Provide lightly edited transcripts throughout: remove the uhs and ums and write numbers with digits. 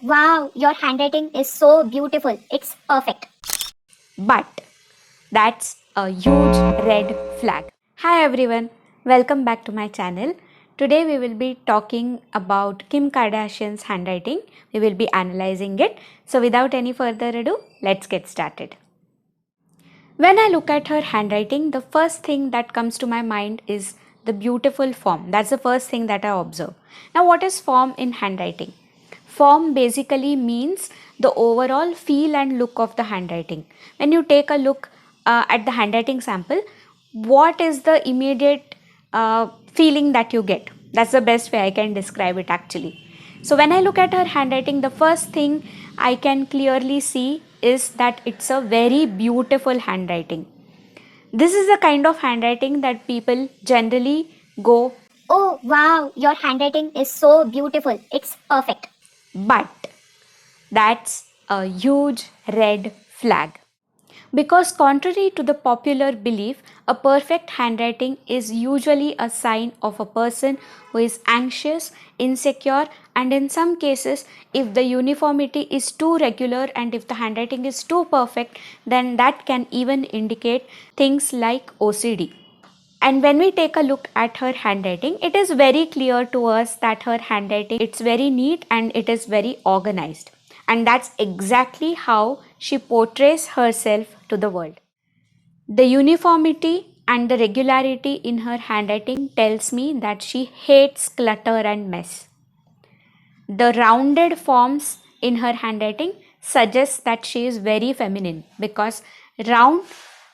Oh wow, your handwriting is so beautiful. It's perfect. But that's a huge red flag. Hi everyone, welcome back to my channel. Today we will be talking about Kim Kardashian's handwriting. We will be analyzing it. So without any further ado, let's get started. When I look at her handwriting, the first thing that comes to my mind is the beautiful form. That's the first thing that I observe. Now, what is form in handwriting? Form basically means the overall feel and look of the handwriting. When you take a look at the handwriting sample, what is the immediate feeling that you get? That's the best way I can describe it actually. So when I look at her handwriting, the first thing I can clearly see is that it's a very beautiful handwriting. This is the kind of handwriting that people generally go, Oh wow, your handwriting is so beautiful. It's perfect. but that's a huge red flag. Because, contrary to the popular belief, a perfect handwriting is usually a sign of a person who is anxious, insecure, and in some cases, if the uniformity is too regular and if the handwriting is too perfect, then that can even indicate things like OCD. And when we take a look at her handwriting, it is very clear to us that her handwriting, it's very neat and it is very organized. And that's exactly how she portrays herself to the world. The uniformity and the regularity in her handwriting tells me that she hates clutter and mess. The rounded forms in her handwriting suggest that she is very feminine, because round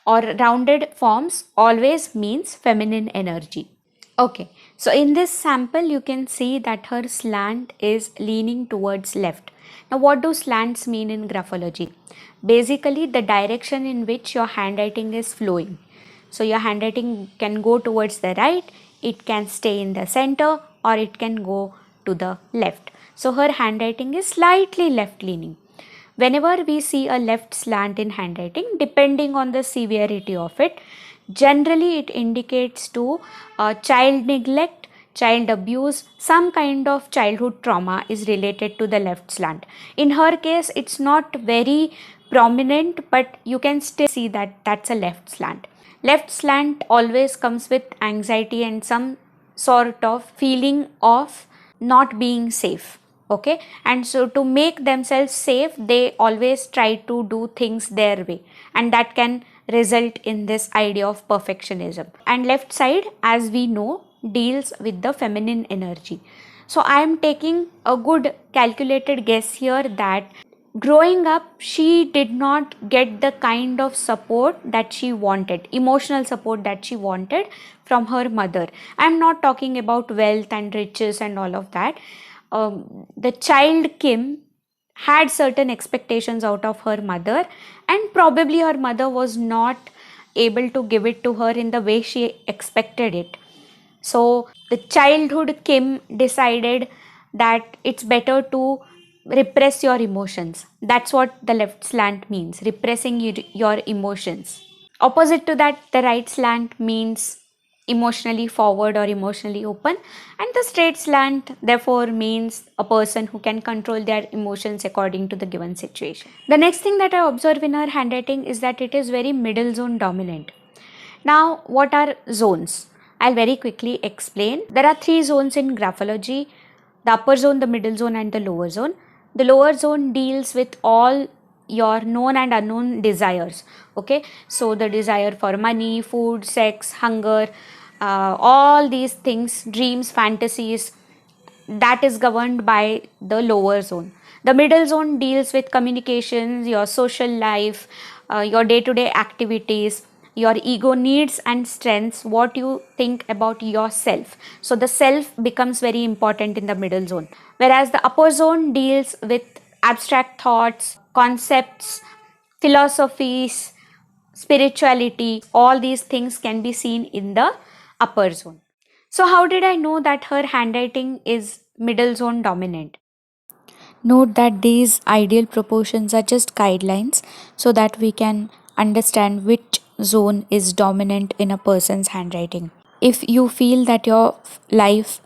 or rounded forms always means feminine energy. Okay, so in this sample you can see that her slant is leaning towards left. Now what do slants mean in graphology? Basically the direction in which your handwriting is flowing. So your handwriting can go towards the right, it can stay in the center, or it can go to the left. So her handwriting is slightly left leaning. Whenever we see a left slant in handwriting, depending on the severity of it, generally it indicates to child neglect, child abuse, some kind of childhood trauma is related to the left slant. In her case, it's not very prominent, but you can still see that that's a left slant. Left slant always comes with anxiety and some sort of feeling of not being safe. Okay, and so to make themselves safe, they always try to do things their way, and that can result in this idea of perfectionism. And left side, as we know, deals with the feminine energy. So I am taking a good calculated guess here that growing up she did not get the kind of support that she wanted, emotional support that she wanted from her mother. I am not talking about wealth and riches and all of that. The child Kim had certain expectations out of her mother, and probably her mother was not able to give it to her in the way she expected it. So the childhood Kim decided that it's better to repress your emotions. That's what the left slant means, repressing your emotions. Opposite to that, the right slant means emotionally forward or emotionally open, and the straight slant therefore means a person who can control their emotions according to the given situation. The next thing that I observe in her handwriting is that it is very middle zone dominant. Now, what are zones? I'll very quickly explain. There are three zones in graphology: the upper zone, the middle zone, and the lower zone. The lower zone deals with all your known and unknown desires. Okay, so the desire for money, food, sex, hunger, all these things, dreams, fantasies, that is governed by the lower zone. The middle zone deals with communications, your social life, your day to day activities, your ego needs and strengths, what you think about yourself. So the self becomes very important in the middle zone. Whereas the upper zone deals with abstract thoughts, concepts, philosophies, spirituality, all these things can be seen in the upper zone. So, how did I know that her handwriting is middle zone dominant? Note that these ideal proportions are just guidelines so that we can understand which zone is dominant in a person's handwriting. If you feel that your life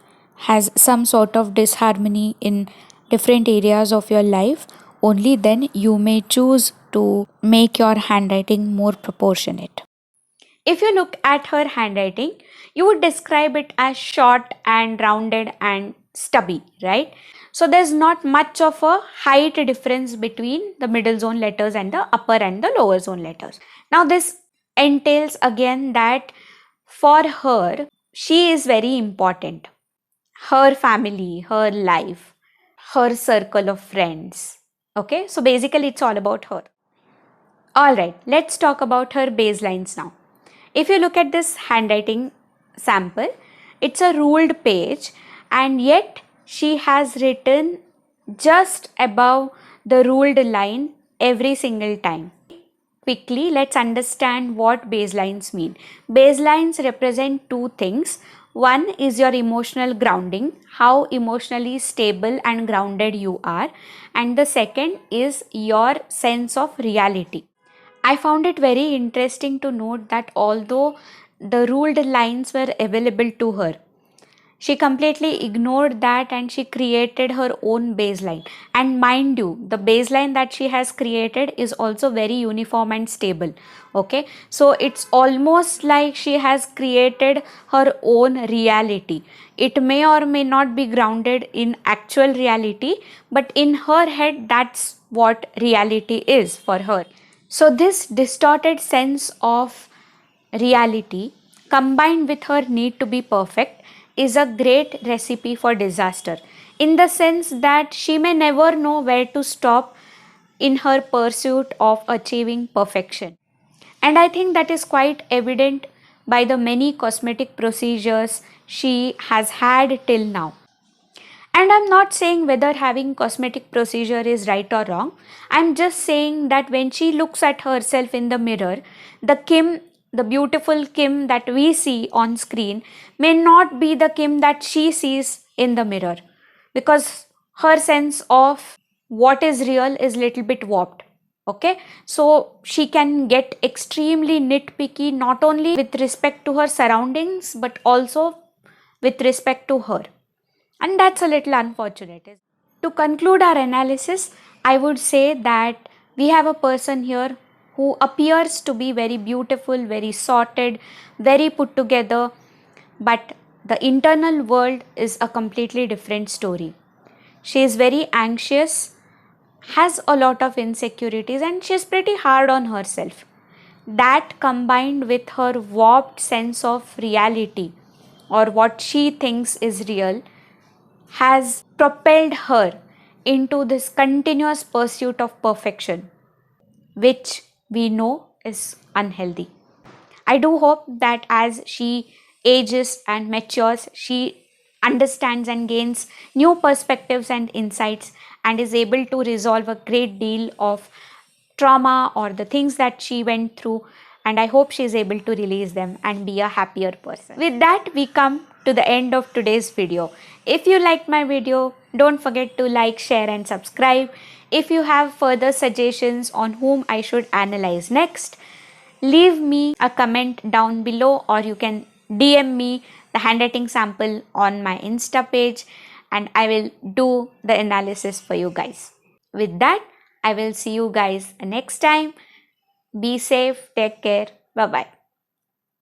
has some sort of disharmony in different areas of your life, only then you may choose to make your handwriting more proportionate. If you look at her handwriting, you would describe it as short and rounded and stubby, right? So there's not much of a height difference between the middle zone letters and the upper and the lower zone letters. Now this entails again that for her, she is very important. Her family, her life, her circle of friends. Okay, so basically it's all about her. Alright, let's talk about her baselines now. If you look at this handwriting sample, it's a ruled page, and yet she has written just above the ruled line every single time. Quickly, let's understand what baselines mean. Baselines represent two things. One is your emotional grounding, how emotionally stable and grounded you are, and the second is your sense of reality. I found it very interesting to note that although the ruled lines were available to her, she completely ignored that and she created her own baseline. And mind you, the baseline that she has created is also very uniform and stable. Okay, so it's almost like she has created her own reality. It may or may not be grounded in actual reality, but in her head, that's what reality is for her. So, this distorted sense of reality combined with her need to be perfect is a great recipe for disaster, in the sense that she may never know where to stop in her pursuit of achieving perfection. And I think that is quite evident by the many cosmetic procedures she has had till now. And I'm not saying whether having cosmetic procedure is right or wrong. I'm just saying that when she looks at herself in the mirror, the Kim, the beautiful Kim that we see on screen, may not be the Kim that she sees in the mirror, because her sense of what is real is little bit warped. Okay, so she can get extremely nitpicky, not only with respect to her surroundings but also with respect to her, and that's a little unfortunate. To conclude our analysis, I would say that we have a person here who appears to be very beautiful, very sorted, very put together, but the internal world is a completely different story. She is very anxious, has a lot of insecurities, and she's pretty hard on herself. That combined with her warped sense of reality, or what she thinks is real, has propelled her into this continuous pursuit of perfection, which we know is unhealthy. I do hope that as she ages and matures, she understands and gains new perspectives and insights and is able to resolve a great deal of trauma or the things that she went through. And I hope she is able to release them and be a happier person. With that, we come to the end of today's video. If you liked my video, don't forget to like, share, and subscribe. If you have further suggestions on whom I should analyze next, leave me a comment down below, or you can DM me the handwriting sample on my Insta page and I will do the analysis for you guys. With that, I will see you guys next time. Be safe, take care, bye bye.